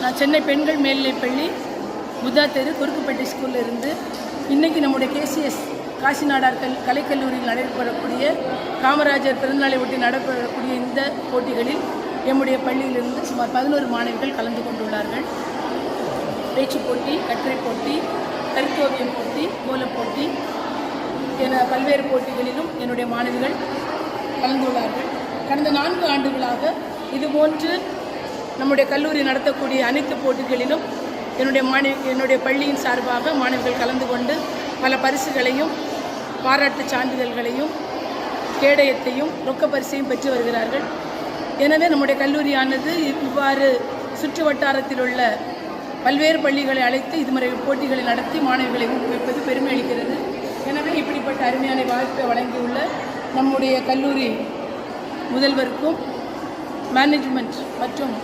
நான் சென்னை பெண்கள் மேல்நிலைப்பள்ளி புத்தா தெரு குறுக்குப்பேட்டை ஸ்கூலில் இருந்து இன்றைக்கி நம்முடைய கேசிஎஸ் காசிநாடார் கலைக்கல்லூரியில் நடைபெறக்கூடிய காமராஜர் பிறந்தநாளை ஒட்டி நடைபெறக்கூடிய இந்த போட்டிகளில் எம்முடைய பள்ளியிலிருந்து சுமார் 11 மாணவிகள் கலந்து கொண்டுள்ளார்கள். பேச்சு போட்டி, கட்டுரை போட்டி, கருத்தோவியம் போட்டி, கோலப் போட்டி என பல்வேறு போட்டிகளிலும் என்னுடைய மாணவிகள் கலந்துள்ளார்கள். கடந்த 4 ஆண்டுகளாக இதுபோன்று நம்முடைய கல்லூரி நடத்தக்கூடிய அனைத்து போட்டிகளிலும் என்னுடைய பள்ளியின் சார்பாக மாணவிகள் கலந்து கொண்டு பல பரிசுகளையும் பாராட்டு சான்றிதழ்களையும் கேடயத்தையும் ரொக்க பரிசையும் பெற்று வருகிறார்கள். எனவே நம்முடைய கல்லூரியானது இவ்வாறு சுற்று வட்டாரத்தில் உள்ள பல்வேறு பள்ளிகளை அழைத்து இதுமுறை போட்டிகளை நடத்தி மாணவிகளை ஊக்குவிப்பது பெருமை அளிக்கிறது. எனவே இப்படிப்பட்ட அருமையான வாய்ப்பை வழங்கியுள்ள நம்முடைய கல்லூரி முதல்வருக்கும் மேனேஜ்மெண்ட் மற்றும்